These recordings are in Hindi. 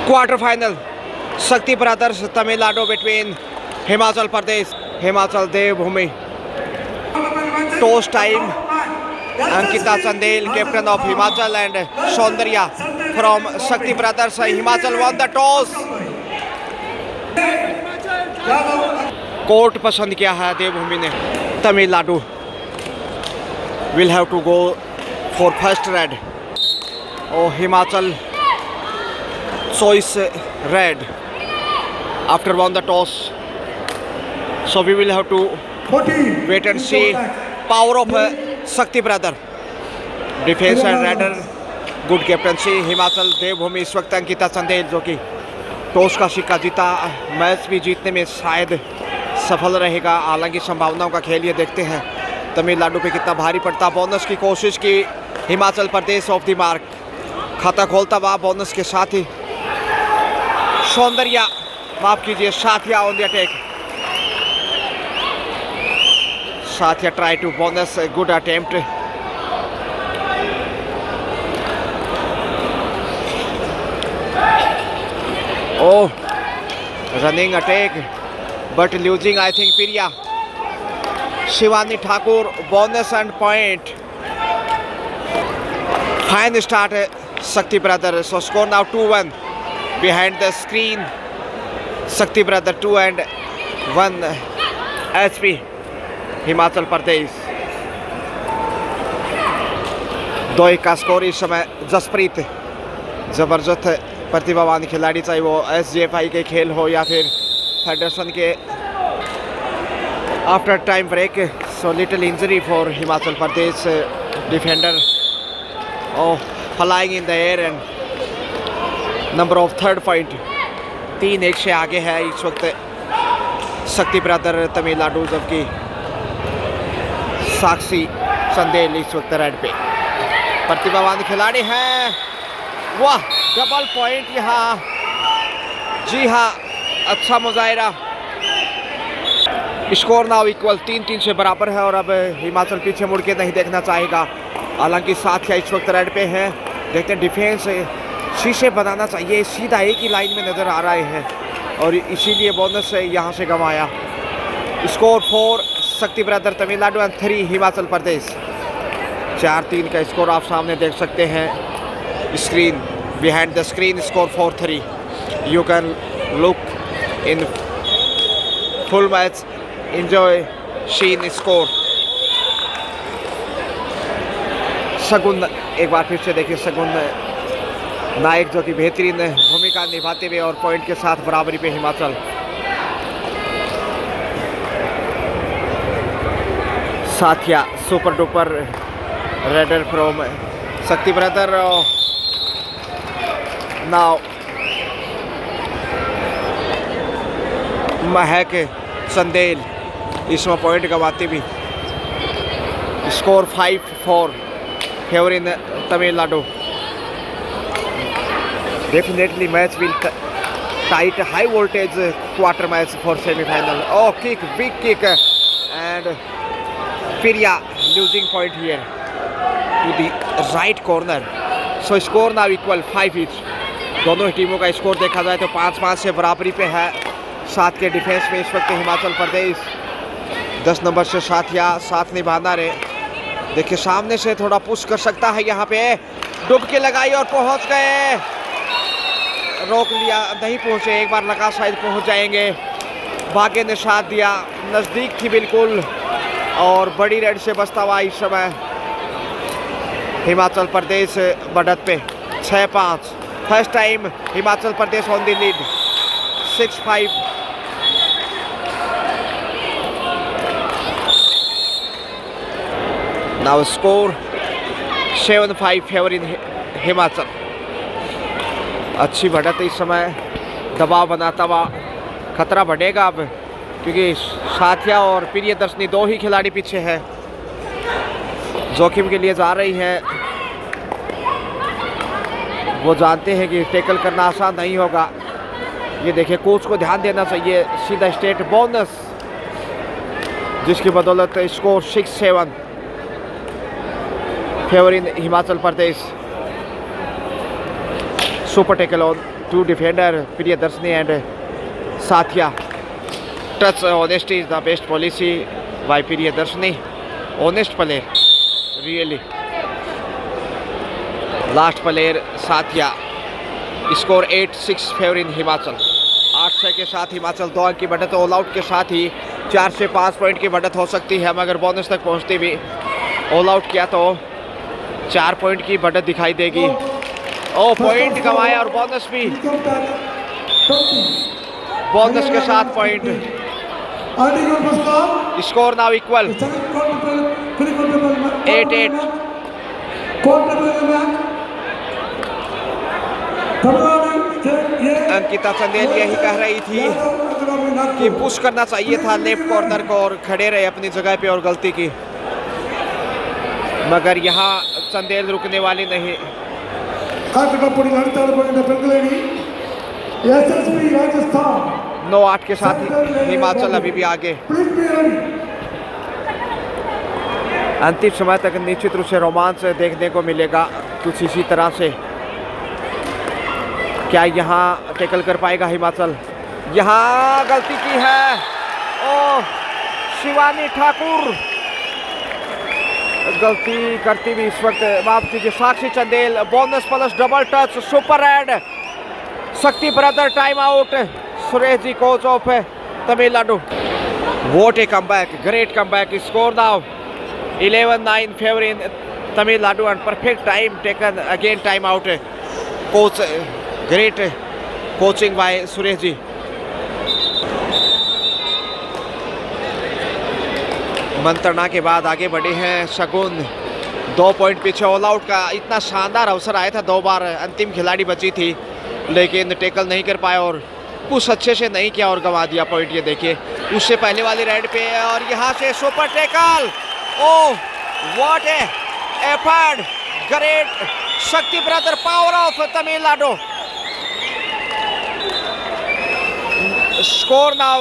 Quarter final, Shakti Brothers, Tamil Nadu between Himachal Pradesh, Himachal Devbhoomi. Toss time, Ankita Chandel, captain of Himachal, and Saundarya from Shakti Brothers. Himachal won the toss. Court पसंद किया है देवभूमि ने. Tamil Nadu will have to go for first red. Oh, Himachal choice red after won the toss. So we will have to wait and see power of Shakti brother. Defense and radar, good captaincy. Himachal देवभूमि इस वक्त अंकिता चंदेल जो कि टॉस का सिक्का जीता, मैच भी जीतने में शायद सफल रहेगा. हालांकि संभावनाओं का खेल ये देखते हैं तमिलनाडु पे कितना भारी पड़ता. बोनस की कोशिश की Himachal Pradesh of the mark. खाता खोलता हुआ बोनस के साथ ही सौंदर्या, माफ कीजिए, Sathiya on the attack. Sathiya try to bonus, good attempt. Oh, running attack, but losing, I think, Pirya. Shivani Thakur, bonus and point. Fine start, Shakti brother. So score now 2-1. Behind the screen, Shakti brother 2 and 1 HP, Himachal Pradesh. 2-1 का स्कोर इस समय. जसप्रीत जबरदस्त प्रतिभावान खिलाड़ी, चाहे वो SGFI के खेल हो या फिर फेडरेशन के. After time break, so little injury for Himachal Pradesh defender. Oh, flying in the air and number of third point. 3-1 से आगे है इस वक्त शक्ति ब्रदर तमिलनाडु, जबकि साक्षी चंदेल इस वक्त रेड पे. प्रतिभावान खिलाड़ी हैं. वाह, डबल पॉइंट यहाँ. जी हाँ, अच्छा मुजाहिरा. स्कोर नाउ इक्वल, 3-3 से बराबर है. और अब हिमाचल पीछे मुड़ के नहीं देखना चाहेगा. हालांकि साथिया इस वक्त रेड पे हैं. देखते हैं डिफेंस शीशे बनाना चाहिए. सीधा एक ही लाइन में नज़र आ रहे हैं और इसीलिए बोनस यहाँ से गंवाया. स्कोर 4 शक्ति ब्रदर तमिलनाडु एंड 3 हिमाचल प्रदेश. 4-3 का स्कोर आप सामने देख सकते हैं. Screen, behind the screen, score 4-3. You can look in full match, enjoy scene score. शगुन एक बार फिर से देखिए. शगुन नायक जो कि बेहतरीन भूमिका निभाते हुए और पॉइंट के साथ बराबरी पे हिमाचल. साथिया सुपर डुपर रेडर फ्रॉम शक्ति ब्रदर. नाउ महक चंदेल इसमें पॉइंट गंवाती भी. Score 5-4 favour in Tamil Nadu. Definitely match will tight. High voltage quarter match for semifinal. Oh, kick, big kick, and Pirya losing point here to the right corner. So score now equal 5 each. दोनों टीमों का स्कोर देखा जाए तो 5-5 से बराबरी पे है. 7 के डिफेंस में इस वक्त हिमाचल प्रदेश. 10 नंबर से साथिया साथ निभाना रे. देखिए सामने से थोड़ा पुश कर सकता है. यहाँ पे डुबकी लगाई और पहुँच गए. रोक लिया, नहीं पहुँचे. एक बार लगा शायद पहुँच जाएंगे. भाग्य ने साथ दिया, नज़दीक थी बिल्कुल. और बड़ी रेड से बचता हुआ इस समय हिमाचल प्रदेश बढ़त पे. 6-5. First time Himachal Pradesh on the lead. 6-5. Now score 7-5 favour इन हिमाचल. अच्छी बढ़त इस समय. दबाव बनाता हुआ खतरा बढ़ेगा अब, क्योंकि साथिया और प्रियदर्शनी 2 ही खिलाड़ी पीछे हैं. जोखिम के लिए जा रही हैं. वो जानते हैं कि टैकल करना आसान नहीं होगा. ये देखिए, कोच को ध्यान देना चाहिए. सीधा स्टेट बोनस, जिसकी बदौलत score 6-7 favour in Himachal Pradesh. Super tackle on two defender Priyadarsini and Sathya. Touch honesty is the best policy by Priyadarsini. Honest player, really. Last player Sathya. Score 8-6 favor in Himachal. 8-6 के साथ हिमाचल 2 अंक की बढ़त, ऑल आउट के साथ ही 4 से 5 पॉइंट की बढ़त हो सकती है। मगर बोनस तक पहुंचते भी ऑल आउट किया तो 4 पॉइंट की बढ़त दिखाई देगी। ओ पॉइंट कमाया और बोनस भी, बोनस के साथ point. Score now equal 8-8। Ankita Chandel यही कह रही थी कि पुश करना चाहिए था लेफ्ट कॉर्नर को और खड़े रहे अपनी जगह पे और गलती की, मगर यहाँ चंदेल रुकने वाली नहीं। 9-8 के साथ हिमाचल अभी भी आगे। अंतिम समय तक निश्चित रूप से रोमांच देखने को मिलेगा कुछ इसी तरह से। क्या यहाँ टैकल कर पाएगा हिमाचल? यहाँ गलती की है। ओ शिवानी ठाकुर गलती करती भी इस वक्त, माफ कीजिए, Sakshi Chandel. Bonus plus double touch, super add, Shakti brother time out. Suresh ji coach of Tamil Nadu. What a comeback, great comeback. Score now 11-9 favour in Tamil Nadu and perfect time taken again time out. Coach great coaching by Suresh ji. मंत्रणा के बाद आगे बढ़े हैं शगुन। 2 पॉइंट पीछे, ऑल आउट का इतना शानदार अवसर आया था, 2 बार अंतिम खिलाड़ी बची थी लेकिन टैकल नहीं कर पाए और पुश अच्छे से नहीं किया और गंवा दिया पॉइंट। ये देखिए उससे पहले वाली रेड पे और यहाँ से super tackle. Oh what a effort, great Shakti brother, power of Tamil Nadu. Score now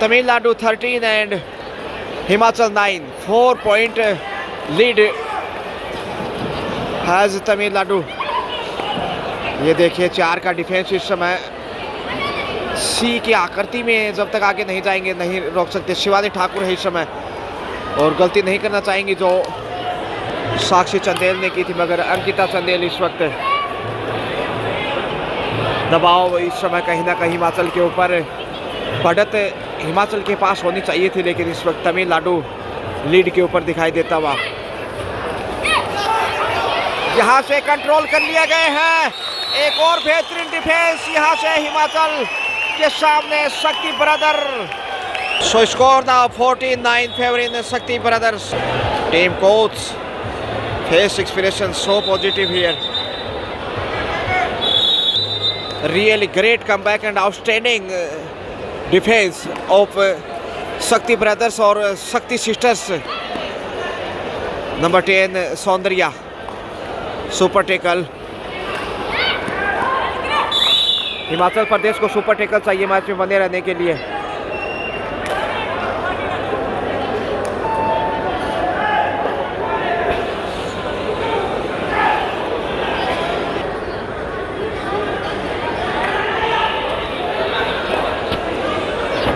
Tamil Nadu 13 and Himachal 9. 4 point lead has Tamil Nadu. ये देखिए 4 का डिफेंस इस समय सी की आकृति में, जब तक आगे नहीं जाएंगे नहीं रोक सकते। शिवानी ठाकुर है इस समय और गलती नहीं करना चाहेंगी जो साक्षी चंदेल ने की थी, मगर अंकिता चंदेल इस वक्त दबाव इस समय कहीं ना कहीं हिमाचल के ऊपर, बढ़त हिमाचल के पास होनी चाहिए थी लेकिन इस वक्त तमिलनाडु लीड के ऊपर दिखाई देता हुआ। यहाँ से कंट्रोल कर लिया गए हैं। एक और बेहतरीन डिफेंस यहाँ से हिमाचल के सामने Shakti brother. So score now 14-9 favour in Shakti brothers. Team coach face expression so positive here. Really great comeback and outstanding defense of Shakti brothers or Shakti sisters. Number 10 Saundarya, super tackle. Himachal Pradesh को सुपर टैकल चाहिए मैच में बने रहने के लिए।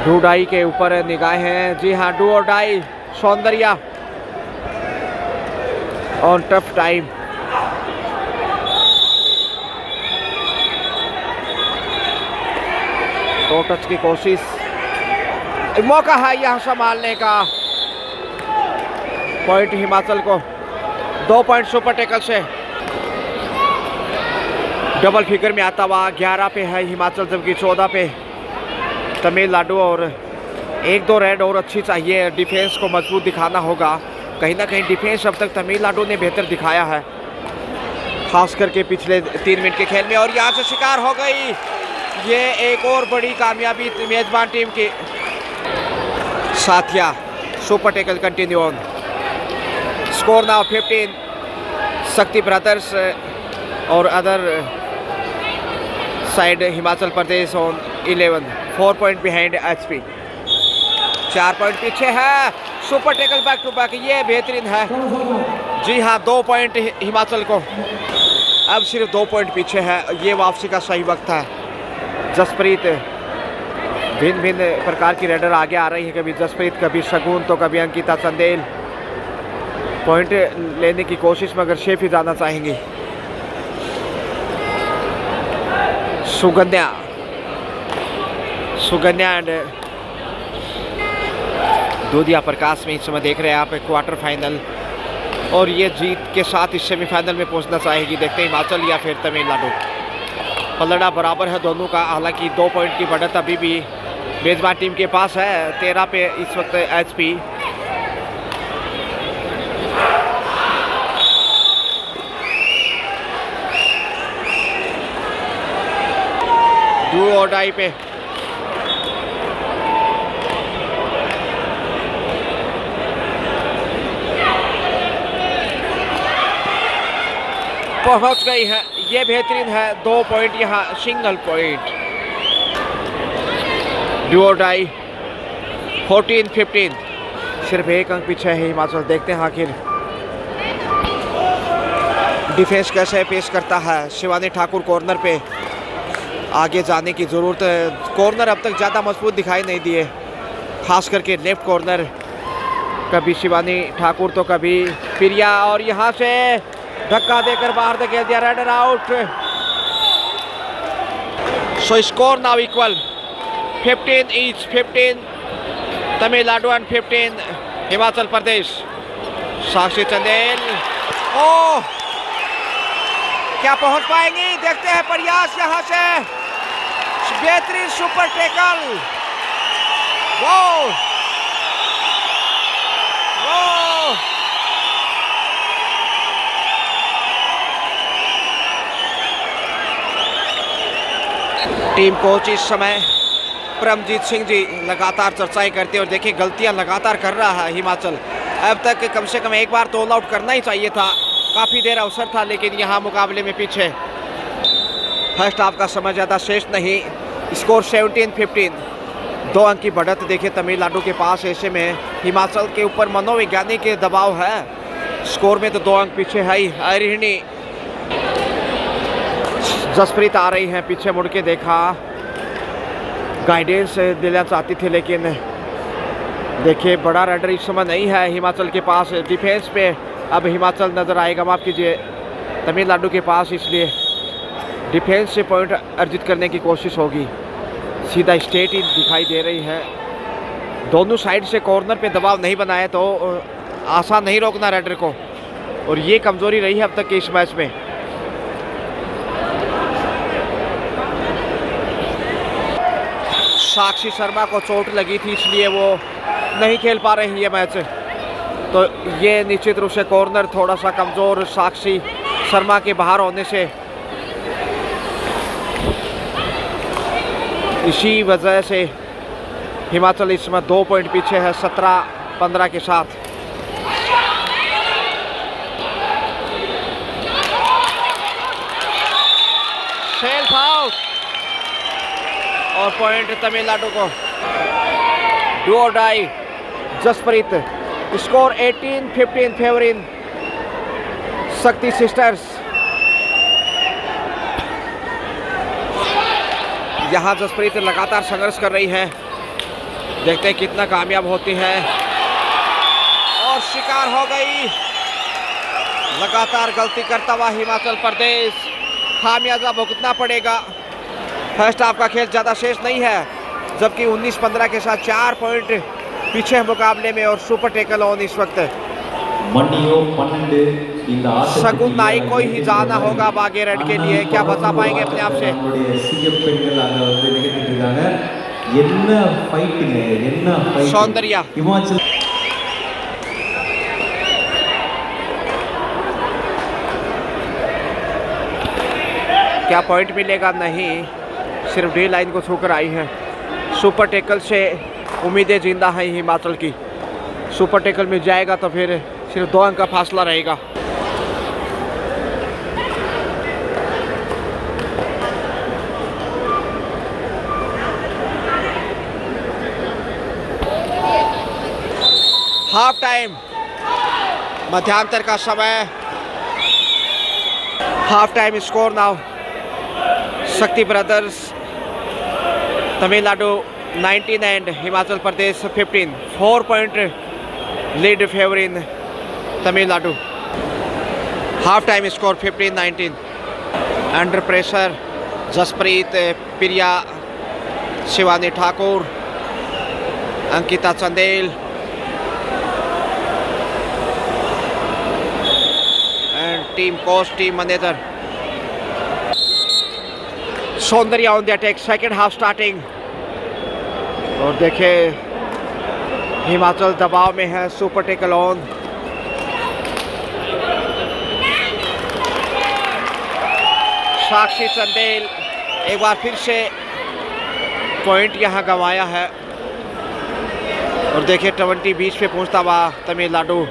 डू डाई के ऊपर निगाहें। जी हाँ, do or die Soundarya on tough time. दो टच की कोशिश, मौका है यहाँ संभालने का। पॉइंट हिमाचल को, 2 पॉइंट सुपर टैकल से। डबल फिगर में आता हुआ 11 पे है हिमाचल, जबकि 14 पे तमिलनाडु। और 1-2 रेड और अच्छी चाहिए। डिफेंस को मजबूत दिखाना होगा। कहीं ना कहीं डिफेंस अब तक तमिलनाडु ने बेहतर दिखाया है, खास करके पिछले 3 मिनट के खेल में। और यहाँ से शिकार हो गई। ये एक और बड़ी कामयाबी मेजबान टीम की। Sathiya super tackle continue on. Score now 15 Shakti brothers और other side Himachal Pradesh on 11। 4 point behind HP. 4 point पीछे है। Super tackle back to back, ये बेहतरीन है। जी हाँ, 2 पॉइंट हिमाचल को। अब सिर्फ 2 पॉइंट पीछे है। ये वापसी का सही वक्त है। जसप्रीत, भिन्न भिन्न प्रकार की रेडर आगे आ रही है, कभी जसप्रीत, कभी शगुन, तो कभी अंकिता चंदेल। पॉइंट लेने की कोशिश में अगर शेफ ही जाना चाहेंगी। सुगन्या एंड दूधिया प्रकाश में इस समय देख रहे हैं आप क्वार्टर फाइनल, और ये जीत के साथ इस सेमीफाइनल में पहुंचना चाहेगी। देखते हैं हिमाचल या फिर तमिलनाडु। पलड़ा बराबर है दोनों का, हालांकि 2 पॉइंट की बढ़त अभी भी मेजबान टीम के पास है। 13 पे इस वक्त एचपी। डू और डाई पे पहुंच गई है। ये बेहतरीन है। 2 पॉइंट यहाँ single point. Do or die 14-15, सिर्फ 1 अंक पीछे है हिमाचल। देखते हैं आखिर डिफेंस कैसे पेश करता है। शिवानी ठाकुर कॉर्नर पे आगे जाने की ज़रूरत है। कॉर्नर अब तक ज़्यादा मजबूत दिखाई नहीं दिए, खास करके लेफ्ट कॉर्नर। कभी शिवानी ठाकुर तो कभी प्रिया, और यहाँ से धक्का देकर बाहर धकेल दिया। Raider out. So score now equal 15 each. 15 Tamil Nadu and 15 Himachal Pradesh. Sakshi Chandel, oh, क्या पहुंच पाएंगी? देखते हैं प्रयास यहाँ से। बेहतरीन सुपर टैकल। वो टीम कोच इस समय परमजीत सिंह जी लगातार चर्चाएं करते हैं, और देखिए गलतियां लगातार कर रहा है हिमाचल। अब तक कम से कम एक बार तो ऑल आउट करना ही चाहिए था। काफ़ी देर अवसर था, लेकिन यहाँ मुकाबले में पीछे। फर्स्ट हाफ का समय ज़्यादा शेष नहीं। स्कोर 17-15, 2 अंक की बढ़त देखिए तमिलनाडु के पास। ऐसे में हिमाचल के ऊपर मनोवैज्ञानिक के दबाव है। स्कोर में तो 2 अंक पीछे है ही। अरिहणी, जसप्रीत आ रही हैं, पीछे मुड़ के देखा, गाइडेंस देना चाहती थी, लेकिन देखिए बड़ा रेडर इस समय नहीं है हिमाचल के पास। डिफेंस पे अब हिमाचल नज़र आएगा, माफ़ कीजिए, तमिलनाडु के पास। इसलिए डिफेंस से पॉइंट अर्जित करने की कोशिश होगी। सीधा स्टेट ही दिखाई दे रही है। दोनों साइड से कॉर्नर पे दबाव नहीं बनाया तो आसान नहीं रोकना रेडर को, और ये कमज़ोरी रही है अब तक के इस मैच में। साक्षी शर्मा को चोट लगी थी, इसलिए वो नहीं खेल पा रही है मैच। तो ये निश्चित रूप से कॉर्नर थोड़ा सा कमज़ोर साक्षी शर्मा के बाहर होने से, इसी वजह से हिमाचल इस समय 2 पॉइंट पीछे है 17-15 के साथ। सेल्फ आउट और पॉइंट तमिलनाडु को। Do or die Jasprit. Score 18-15 favouring शक्ति सिस्टर्स। यहाँ जसप्रीत लगातार संघर्ष कर रही है, देखते हैं कितना कामयाब होती है, और शिकार हो गई। लगातार गलती करता हुआ हिमाचल प्रदेश, खामियाजा भुगतना पड़ेगा। फर्स्ट हाफ का खेल ज़्यादा शेष नहीं है, जबकि 19-15 के साथ 4 पॉइंट पीछे है मुकाबले में, और सुपर टैकल ऑन इस वक्त। शगुन नाइक को ही जाना होगा बागे रेड के लिए। क्या बचा पाएंगे अपने आप से? सौंदर्या क्या पॉइंट मिलेगा? नहीं, सिर्फ डी लाइन को छूकर आई है। सुपर टैकल से उम्मीदें जिंदा हैं हिमाचल की। सुपर टैकल में जाएगा तो फिर सिर्फ 2 अंक का फासला रहेगा। हाफ टाइम, मध्यांतर का समय। Half time score now. Shakti Brothers, Tamil Nadu 19 and Himachal Pradesh 15. 4-point lead favoring Tamil Nadu. Half time score 15-19. Under pressure, Jaspreet, Priya, Shivani Thakur, Ankita Chandel, and team coach, team manager Saundarya on the attack. Second half starting. और देखें हिमाचल दबाव में है. Super tackle on. Sakshi Chandel एक बार फिर से पॉइंट यहाँ गंवाया है. और देखिए 20 बीच पे पहुँचता हुआ तमिलनाडु.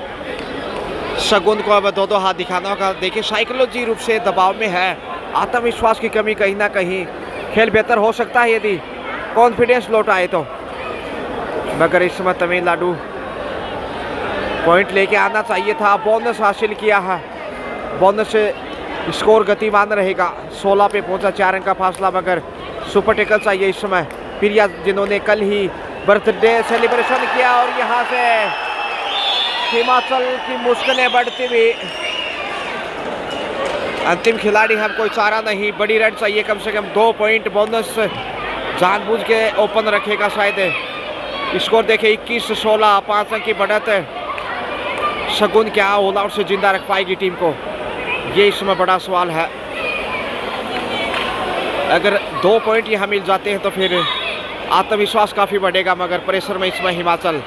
शगुन को अब दो हाथ दिखाना होगा. देखिए साइकोलॉजी रूप से दबाव में है. आत्मविश्वास की कमी कहीं ना कहीं. खेल बेहतर हो सकता है यदि कॉन्फिडेंस लौट आए तो, मगर इस समय तमिलनाडु पॉइंट लेके आना चाहिए था. बोनस हासिल किया है. बोनस से स्कोर गतिमान रहेगा. 16 पे पहुंचा, 4 अंक का फासला, मगर सुपर टेकल चाहिए इस समय. प्रिया जिन्होंने कल ही बर्थडे सेलिब्रेशन किया, और यहाँ से हिमाचल की मुश्किलें बढ़ती हुई. अंतिम खिलाड़ी हम कोई चारा नहीं. बड़ी रन चाहिए, कम से कम 2 पॉइंट. बोनस जानबूझ के ओपन रखेगा शायद. स्कोर देखे 21-16, 5 अंक की बढ़त. शगुन क्या ऑल आउट से जिंदा रख पाएगी टीम को, ये इस समय बड़ा सवाल है. अगर 2 पॉइंट यहाँ मिल जाते हैं तो फिर आत्मविश्वास काफ़ी बढ़ेगा, मगर प्रेशर में इस समय हिमाचल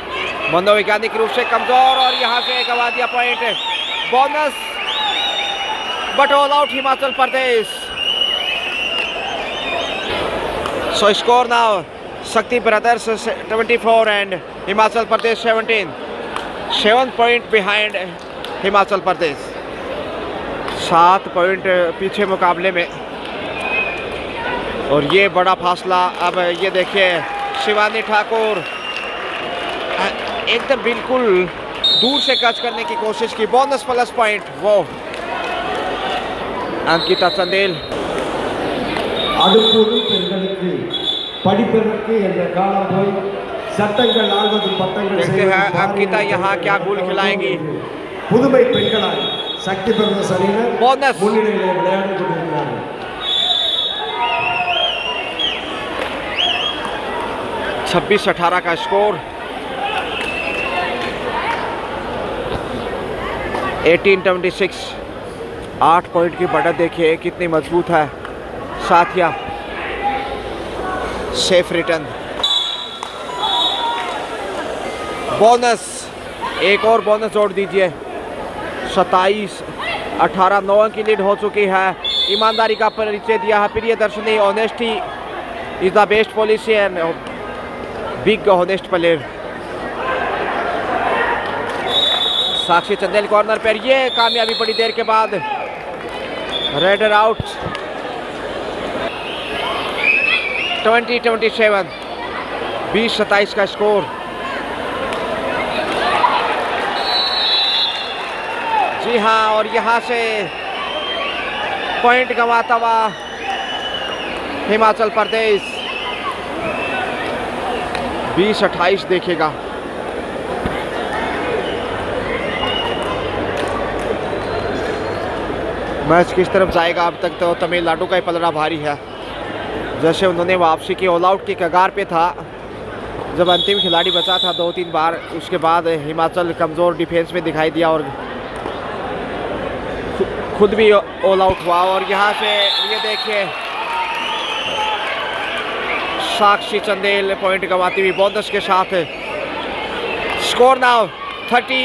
मनोवैज्ञानिक रूप से कमज़ोर. और यहाँ से गंवा दिया point. Bonus but all out Himachal Pradesh. So score now Shakti brothers 74 and Himachal Pradesh 17. 7 point behind Himachal Pradesh. 7 point पीछे मुकाबले में. और ये बड़ा फासला. अब ये देखिए शिवानी ठाकुर एकदम बिल्कुल दूर से कैच करने की कोशिश की. बोनस प्लस पॉइंट वो. अंकिता चंदेल देखते हैं अंकिता यहाँ क्या गोल खिलाएंगी. बोनस 26-18 का स्कोर. 18-26. 8 पॉइंट की बढ़त देखिए कितनी मजबूत है. साथिया सेफ रिटर्न. बोनस, एक और बोनस जोड़ दीजिए. 27-18. 9 अंक की लीड हो चुकी है. ईमानदारी का परिचय दिया है Priyadarshini. Honesty is the best policy and big honest player. Sakshi Chandel corner पर, ये कामयाबी बड़ी देर के बाद. Raider out. 20-27. 20-27 का स्कोर. जी हाँ, और यहाँ से पॉइंट गंवाता हुआ हिमाचल प्रदेश. 20-28 देखेगा. मैच किस तरफ जाएगा. अब तक तो तमिलनाडु का ही पलड़ा भारी है. जैसे उन्होंने वापसी की, ऑल आउट की कगार पे था जब अंतिम खिलाड़ी बचा था 2-3 बार. उसके बाद हिमाचल कमज़ोर डिफेंस में दिखाई दिया और खुद भी ऑल आउट हुआ. और यहाँ से ये देखिए साक्षी चंदेल पॉइंट गंवाती हुई बोनस के साथ. Score now 30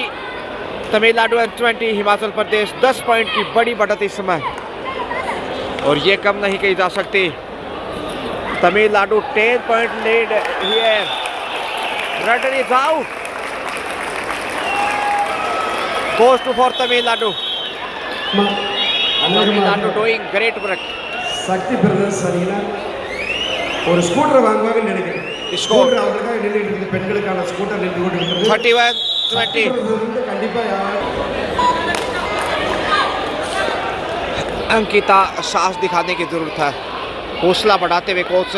Tamil Nadu and 20 Himachal Pradesh. 10 point की बड़ी बढ़त इस समय, और ये कम नहीं कही जा सकती. Tamil Nadu 10 point lead here. Runner is out. Goes to four Tamil Nadu. Tamil Nadu doing great work. Sakthi brothers அணியினர் ஒரு ஸ்கூட்டர் வாங்குவாங்க நினைக்கிறேன். ஸ்கூட்டர் அவங்களுக்காக நின்றுட்டு இருக்குது. பெண்களுக்கான ஸ்கூட்டர் நின்று கொண்டிருக்கிறது. 31-20. கண்டிப்பா अंकिता साहस दिखाने की ज़रूरत है। हौसला बढ़ाते हुए coach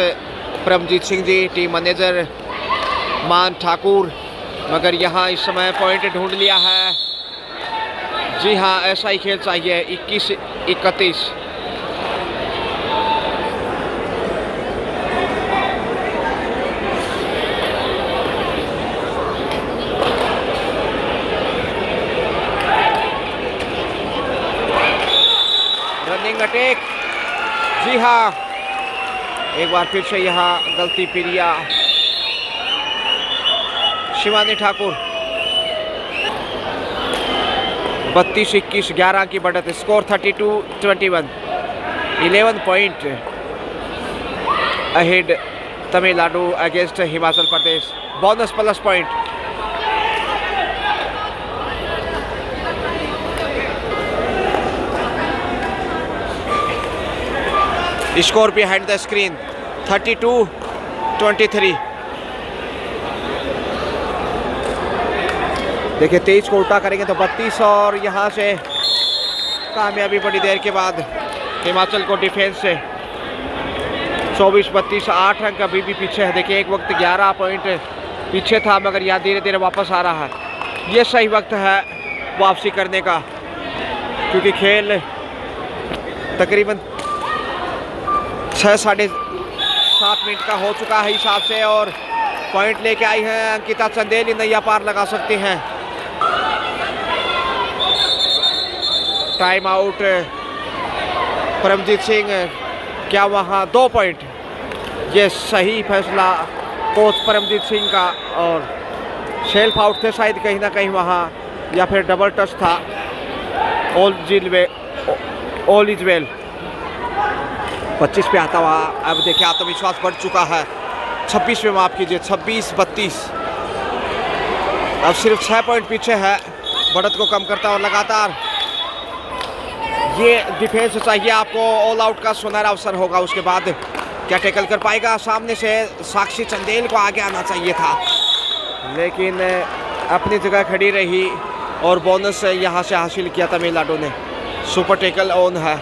Paramjit Singh ji, team manager मान ठाकुर, मगर यहाँ इस समय पॉइंट ढूंढ लिया है। जी हाँ, ऐसा ही खेल चाहिए। 21-31। Running attack. जी हाँ, एक बार फिर से यहाँ गलती प्रिया शिवानी ठाकुर। 32-21, 11 की बढ़त। Score 32-21। 11 point ahead Tamil Nadu against Himachal Pradesh. Bonus plus point. Score behind the screen 32-23। देखिए 23 को उल्टा करेंगे तो 32, और यहाँ से कामयाबी बड़ी देर के बाद हिमाचल को डिफेंस से 24-32। 8 अंक अभी भी पीछे है। देखिए एक वक्त 11 पॉइंट पीछे था, मगर यहाँ धीरे धीरे वापस आ रहा है। ये सही वक्त है वापसी करने का, क्योंकि खेल तकरीबन 6-7.5 मिनट का हो चुका है हिसाब से, और पॉइंट लेके आई हैं अंकिता चंदेल। नैया पार लगा सकती हैं। Time out Paramjeet Singh. क्या वहाँ 2 पॉइंट? ये सही फैसला कोच परमजीत सिंह का, और सेल्फ आउट थे शायद कहीं ना कहीं वहाँ, या फिर डबल टच था। All is well. 25 पे आता हुआ। अब देखिए आत्मविश्वास बढ़ चुका है। 26 पे माफ़ कीजिए, 26-32। अब सिर्फ 6 पॉइंट पीछे है। बढ़त को कम करता हुआ लगातार ये डिफेंस चाहिए आपको। ऑल आउट का सुनहरा अवसर होगा। उसके बाद क्या टैकल कर पाएगा? सामने से साक्षी चंदेल को आगे आना चाहिए था, लेकिन अपनी जगह खड़ी रही और बोनस यहाँ से हासिल किया तमिलनाडु ने। सुपर टैकल ऑन है।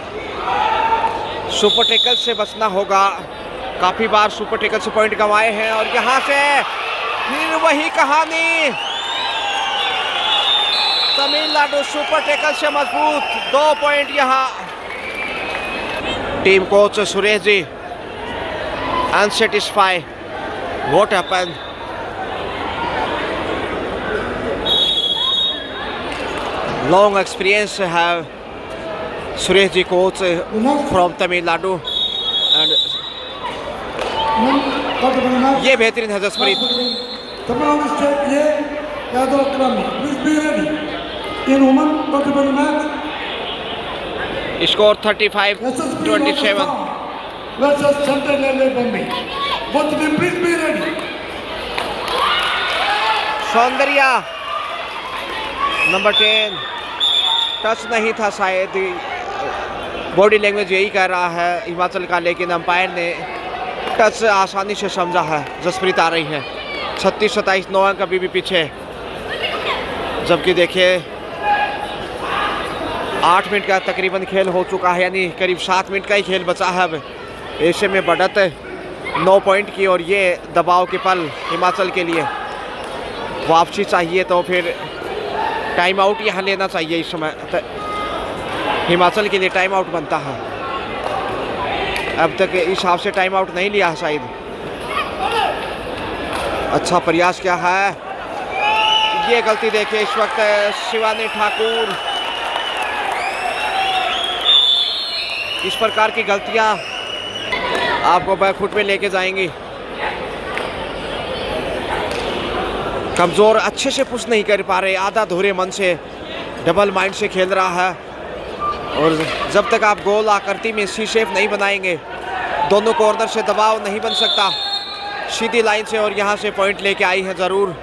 सुपर टैकल से बचना होगा। काफ़ी बार सुपर टैकल से पॉइंट गंवाए हैं, और यहाँ से फिर वही कहानी। तमिलनाडु सुपर टैकल से मजबूत। 2 पॉइंट यहाँ। Team coach Suresh ji unsatisfied. What happened? Long experience है Suresh ji, coach from Tamil Nadu. And ये बेहतरीन है जसप्रीत। तमिलनाडु स्टेट ये Yadav Akram, please be ready in women 30 match. Score 35-27। Versus central railway Bombay. Both team please be ready. Soundarya number 10। Touch नहीं था शायद, बॉडी लैंग्वेज यही कह रहा है हिमाचल का, लेकिन अंपायर ने टच आसानी से समझा है। जसप्रीत आ रही है। 36-27। 9 अंक अभी भी पीछे। जबकि देखिए 8 मिनट का तकरीबन खेल हो चुका है, यानी करीब 7 मिनट का ही खेल बचा है। अब ऐसे में बढ़त 9 पॉइंट की, और ये दबाव के पल हिमाचल के लिए। वापसी चाहिए तो फिर टाइम आउट यहाँ लेना चाहिए। इस समय हिमाचल के लिए टाइम आउट बनता है। अब तक इस हिसाब से टाइम आउट नहीं लिया है शायद। अच्छा प्रयास क्या है। ये गलती देखिए इस वक्त शिवानी ठाकुर। इस प्रकार की गलतियां आपको बैकफुट में लेके जाएंगी। कमज़ोर अच्छे से पुश नहीं कर पा रहे, आधा धूरे मन से, डबल माइंड से खेल रहा है। और जब तक आप गोल आकृति में सी शेप नहीं बनाएंगे, दोनों कॉर्नर से दबाव नहीं बन सकता सीधी लाइन से। और यहाँ से पॉइंट लेके आई है ज़रूर,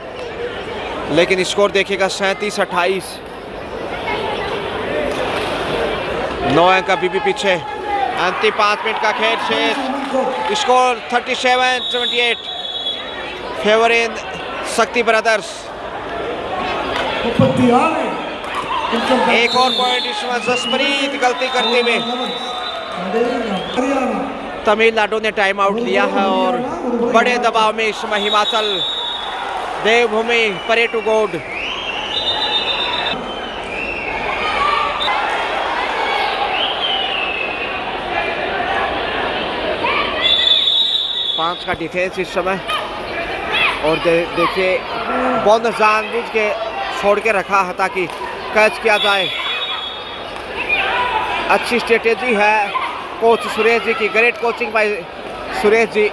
लेकिन स्कोर देखिएगा 37-28। 9 अंक अभी भी पीछे। अंतिम 5 मिनट का खेल शेष। Score 37-28 favour in Shakti brothers. एक और पॉइंट इसमें जसप्रीत गलती करते हुए हरियाणा तमिलनाडु ने टाइम आउट लिया है और बड़े दबाव में इसमें हिमाचल देवभूमि परे टू गोड। पांच का डिफेंस इस समय और देखिए बोनस जानबूझ के छोड़ के रखा है ताकि कैच किया जाए। अच्छी स्ट्रेटेजी है कोच सुरेश जी की, great coaching by Suresh ji.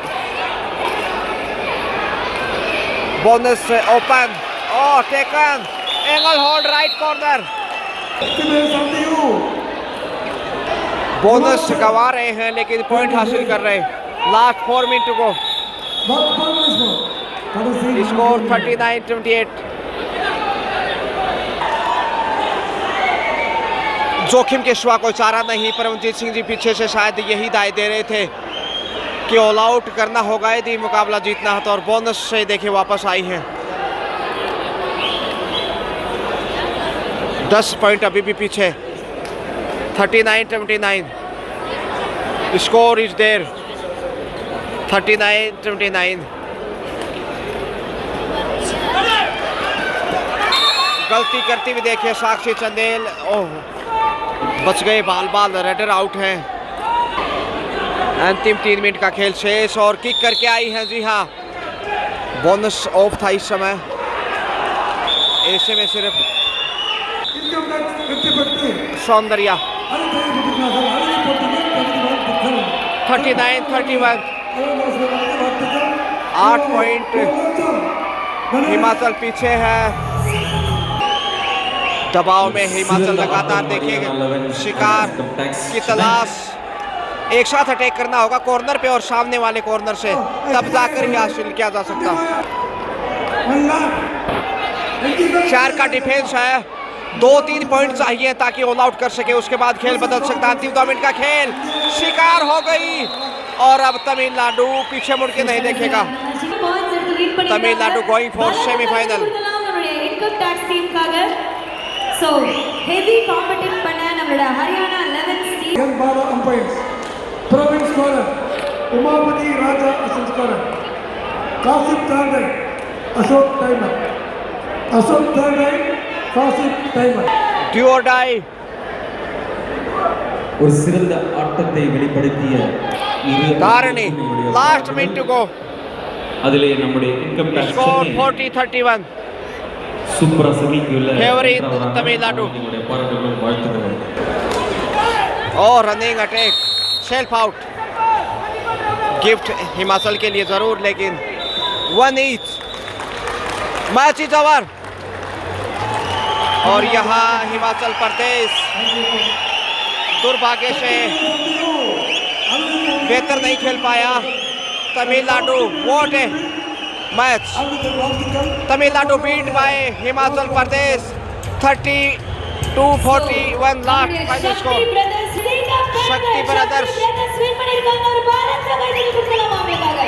Bonus open और taken, ankle hold right corner. Bonus गंवा रहे हैं लेकिन पॉइंट हासिल कर रहे हैं। Last 4 minute to go, score 39-28। जोखिम के सिवा कोई चारा नहीं। परमजीत सिंह जी पीछे से शायद यही दाय दे रहे थे कि ऑल आउट करना होगा यदि मुकाबला जीतना है तो, और बोनस से देखिए वापस आई हैं। 10 पॉइंट अभी भी पीछे। 39-29 स्कोर इज देयर। 39-29 गलती करती हुई देखिए साक्षी चंदेल। ओह बच गए, बाल रेडर आउट हैं। अंतिम 3 मिनट का खेल शेष और किक करके आई है। जी हाँ, बोनस ऑफ था इस समय। ऐसे में सिर्फ सौंदर्या। 39-31 8 पॉइंट हिमाचल पीछे है। दबाव में हिमाचल लगातार देखिए शिकार की तलाश। एक साथ अटैक करना होगा कॉर्नर पे और सामने वाले कॉर्नर से, तब जाकर ही हासिल किया जा सकता। 4 का डिफेंस है, 2-3 पॉइंट चाहिए ताकि ऑल आउट कर सके, उसके बाद खेल बदल सकता। अंतिम 2 मिनट का खेल, शिकार हो गई और अब तमिलनाडु पीछे मुड़ के नहीं देखेगा। Tamil Nadu going for semifinal. So, heavy competition பண்ண நம்மளோட ஹரியானா 11 டீம் बारह umpires, Praveen scorer, Umapathi Raja assistant scorer, Kashif third right, Ashok timer, Ashok third right, Kashif timer. Do or die. ஒரு சிறந்த ஆட்டத்தை வெளிப்படுத்திய Dharani last minute to go. அதிலே நம்முடைய இன்கம் டாக்ஸ் ஸ்கோர் 40-31 சூப்பரா சகிக்குள்ள फेवरेट तमिलनाडु। பாராட்டுகள் வாழ்த்துக்கள்। और running attack, self out. Gift Himachal के लिए जरूर, लेकिन 1 ईच। मैच इज ओवर और यहाँ हिमाचल प्रदेश दुर्भाग्य से बेहतर नहीं खेल पाया। तमिलनाडु वोट है match. Tamil Nadu beat by Himachal Pradesh 32-41 last final score. Shakti brothers win பண்ணிருக்காங்க ஒரு பாரத் கைதட்டி கொடுக்கலாம் அவங்களுக்காக।